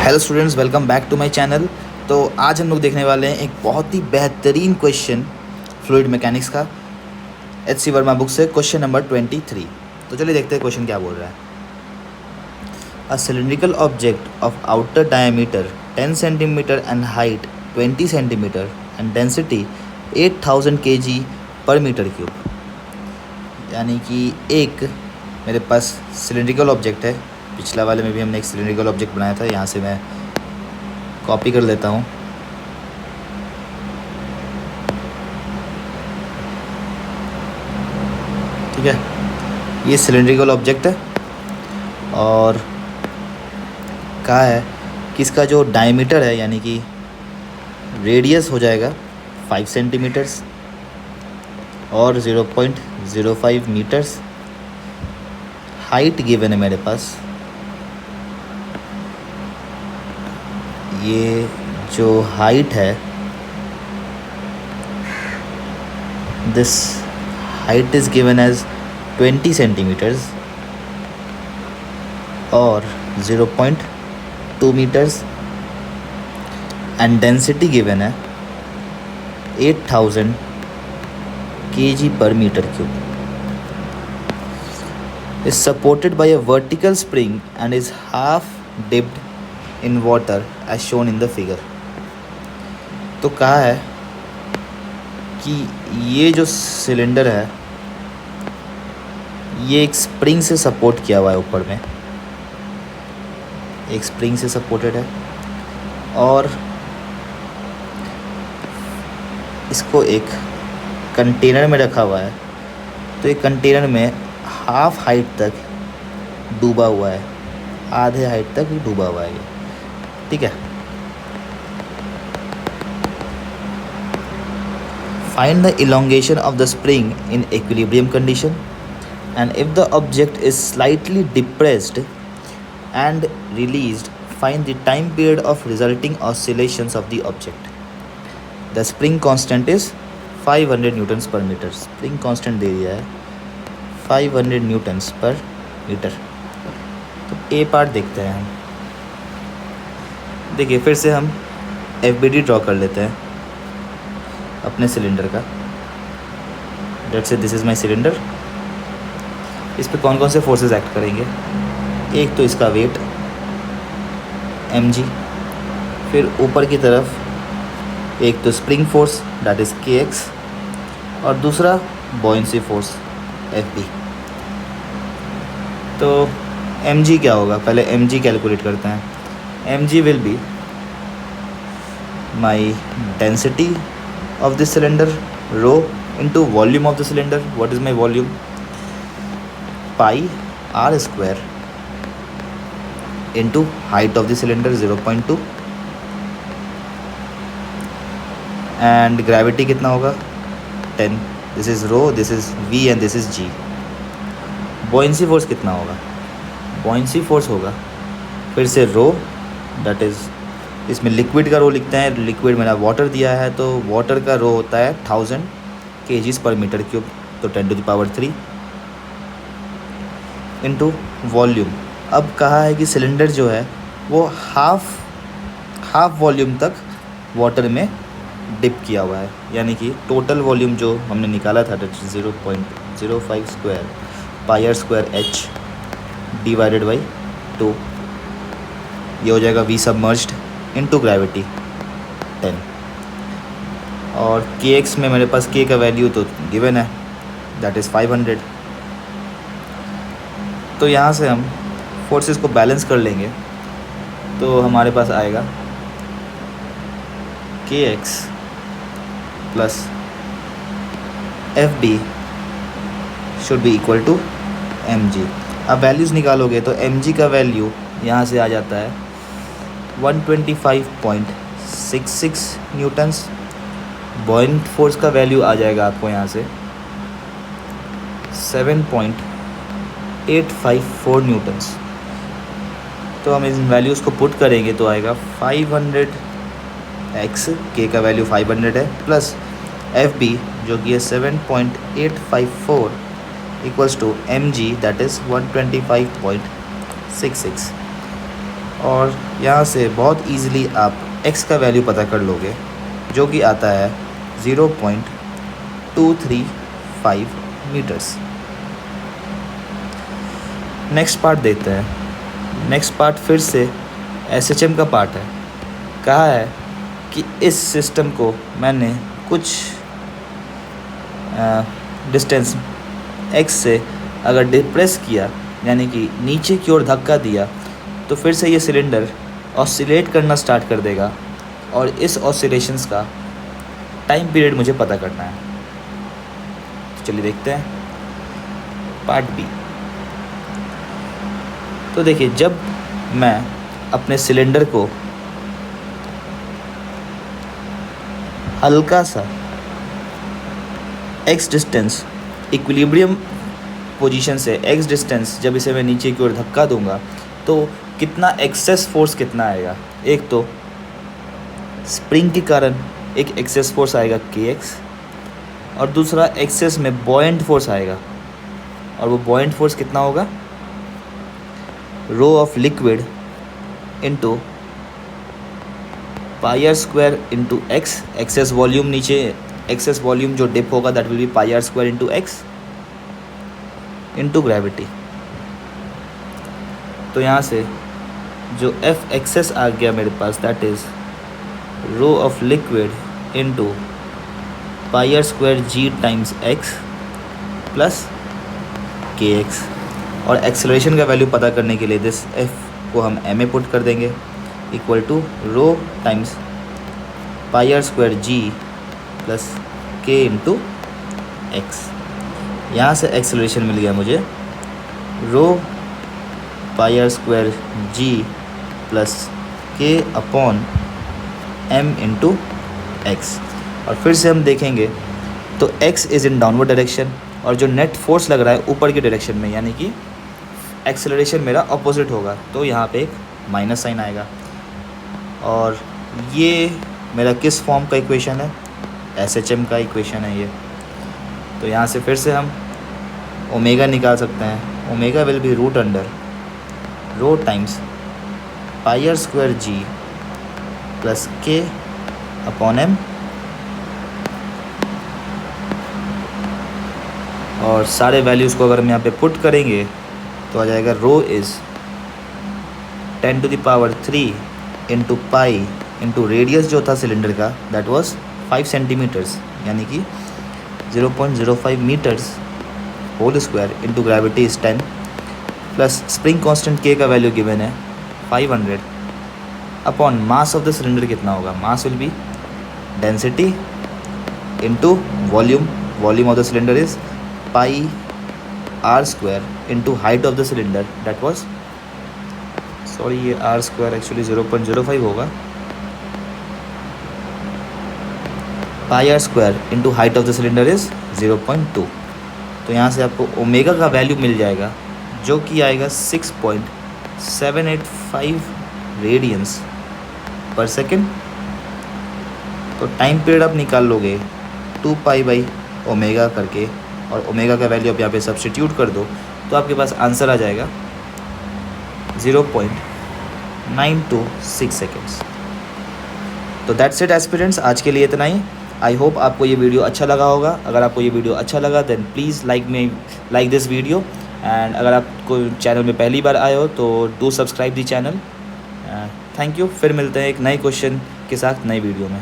Hello students, welcome back to my channel. तो आज हम लोग देखने वाले हैं एक बहुत ही बेहतरीन क्वेश्चन फ्लूइड मैकेनिक्स का, एच सी वर्मा बुक से, क्वेश्चन नंबर 23। तो चलिए देखते हैं क्वेश्चन क्या बोल रहा है। A cylindrical object of outer diameter 10 centimetre and height 20 centimetre and density 8000 kg पर मीटर क्यूब। यानी कि एक मेरे पास सिलिंड्रिकल ऑब्जेक्ट है। पिछला वाले में भी हमने एक सिलिंड्रिकल ऑब्जेक्ट बनाया था। यहाँ से मैं कॉपी कर लेता हूँ। ठीक है, ये सिलिंड्रिकल ऑब्जेक्ट है और कहा है कि इसका जो डायमीटर है यानी कि रेडियस हो जाएगा 5 सेंटीमीटर्स और 0.05 मीटर्स। हाइट गिवन है मेरे पास। ये जो हाइट है, this height is given as 20 centimetres और 0.2 मीटर्स एंड डेंसिटी गिवन है 8000 kg पर metre cube. is supported by a vertical spring and is half dipped in water as shown in the figure। तो कहा है कि ये जो सिलेंडर है ये एक स्प्रिंग से सपोर्ट किया हुआ है, ऊपर में एक स्प्रिंग से सपोर्टेड है और इसको एक कंटेनर में रखा हुआ है। तो एक कंटेनर में हाफ हाइट तक डूबा हुआ है, आधे हाइट तक डूबा हुआ है ये। ठीक है, find the elongation of the spring in equilibrium condition and if the object is slightly depressed and released find the time period of resulting oscillations of the object. The spring constant is 500 Newton's पर metre. Spring constant दे दिया है 500 Newton's पर metre. तो ए part देखते हैं हम। देखिए, फिर से हम FBD ड्रॉ कर लेते हैं अपने सिलेंडर का। Let's say this is my cylinder. इस पे कौन कौन से फोर्सेस एक्ट करेंगे? एक तो इसका वेट mg, फिर ऊपर की तरफ एक तो spring force that is kx और दूसरा बॉयंसी फोर्स FB। तो mg क्या होगा? पहले mg कैलकुलेट करते हैं। mg will be my density of this cylinder rho into volume of the cylinder. What is my volume? Pi r square into height of the cylinder 0.2 and gravity कितना होगा? 10। This is rho, this is v and this is g। Buoyancy force कितना होगा? Buoyancy force होगा फिर से rho, that is, इसमें liquid का rho लिखते हैं। लिक्विड मेरा वाटर दिया है तो वाटर का रो होता है 1000 kg पर मीटर क्यूब, तो 10⁻³ इंटू वॉल्यूम। अब कहा है कि सिलेंडर जो है वो हाफ वॉल्यूम तक वाटर में डिप किया हुआ है, यानी कि टोटल वॉल्यूम जो हमने निकाला था 0.05 square pi r square h divided by 2, ये हो जाएगा v सबमर्ज्ड इनटू ग्रेविटी 10। और kx में मेरे पास k का वैल्यू तो गिवन है, दैट इज़ 500। तो यहाँ से हम फोर्सेस को बैलेंस कर लेंगे तो हमारे पास आएगा kx plus FB should be equal to mg। अब वैल्यूज़ निकालोगे तो mg का वैल्यू यहाँ से आ जाता है 125.66 न्यूटन्स। बॉयंट फोर्स का वैल्यू आ जाएगा आपको यहाँ से 7.854 न्यूटन्स। तो हम इन वैल्यूज़ को पुट करेंगे तो आएगा 500x, k का वैल्यू 500 है, प्लस FB जो कि है 7.854 equals to mg that is 125.66। और यहाँ से बहुत इजीली आप x का वैल्यू पता कर लोगे, जो कि आता है 0.235 मीटर्स। नेक्स्ट पार्ट देखते हैं। नेक्स्ट पार्ट फिर से SHM का पार्ट है। कहा है कि इस सिस्टम को मैंने कुछ डिस्टेंस x से अगर डिप्रेस किया, यानी कि नीचे की ओर धक्का दिया, तो फिर से ये सिलेंडर ऑसिलेट करना स्टार्ट कर देगा और इस ऑसिलेशंस का टाइम पीरियड मुझे पता करना है। तो चलिए देखते हैं पार्ट बी। तो देखिए, जब मैं अपने सिलेंडर को हल्का सा x डिस्टेंस इक्विलिब्रियम पोजीशन से x डिस्टेंस जब इसे मैं नीचे की ओर धक्का दूंगा, तो कितना एक्सेस फोर्स कितना आएगा। एक तो स्प्रिंग के कारण एक एक्सेस फोर्स आएगा kx, और दूसरा एक्सेस में बॉयंट फोर्स आएगा, और वो बॉयंट फोर्स कितना होगा, rho of liquid into pi r square into x. Excess volume नीचे, एक्सेस वॉल्यूम जो डिप होगा that will be pi r square into x into gravity. तो यहाँ से जो एफ एक्सेस आ गया मेरे पास, that is rho of liquid into pi r square g times x plus k x. और एक्सेलरेशन का वैल्यू पता करने के लिए दिस एफ को हम एम ए पुट कर देंगे, equal to rho times pi r square g plus k into x. यहाँ से एक्सेलरेशन मिल गया मुझे rho pi r square g plus k upon m into x. और फिर से हम देखेंगे तो x is in downward direction, और जो नेट फोर्स लग रहा है ऊपर की डायरेक्शन में, यानी कि एक्सेलरेशन मेरा अपोजिट होगा, तो यहाँ पे एक माइनस साइन आएगा। और ये मेरा किस फॉर्म का इक्वेशन है, SHM का इक्वेशन है ये। तो यहाँ से फिर से हम ओमेगा निकाल सकते हैं। Omega will be root under rho times pi r square g plus k upon m, और सारे वैल्यूज़ को अगर हम यहाँ पे पुट करेंगे तो आ जाएगा rho is 10⁻³ into pi into radius जो था सिलेंडर का, दैट वाज 5 सेंटीमीटर्स, यानी कि 0.05 metres whole square into gravity is 10 plus spring constant k का वैल्यू गिवन है 500 upon mass of the cylinder कितना होगा, mass will be density into volume. Volume of the cylinder is pi r square into height of the cylinder, that was, sorry ये r square actually 0.05 होगा, pi r square into height of the cylinder is 0.2। तो यहाँ से आपको omega का value मिल जाएगा, जो कि आएगा 6.785 रेडियंस पर सेकेंड। तो टाइम पीरियड आप निकाल लोगे 2 पाई बाई ओमेगा करके, और ओमेगा का वैल्यू आप यहाँ पे सब्स्टिट्यूट कर दो, तो आपके पास आंसर आ जाएगा 0.926 सेकेंड्स। तो दैट्स इट एस्पिरेंट्स, आज के लिए इतना ही। आई होप आपको ये वीडियो अच्छा लगा होगा। अगर आपको ये वीडियो अच्छा लगा then please like this video, and अगर आपको चैनल में पहली बार आए हो तो do subscribe the channel. Thank you. फिर मिलते हैं एक नए क्वेश्चन के साथ नई वीडियो में।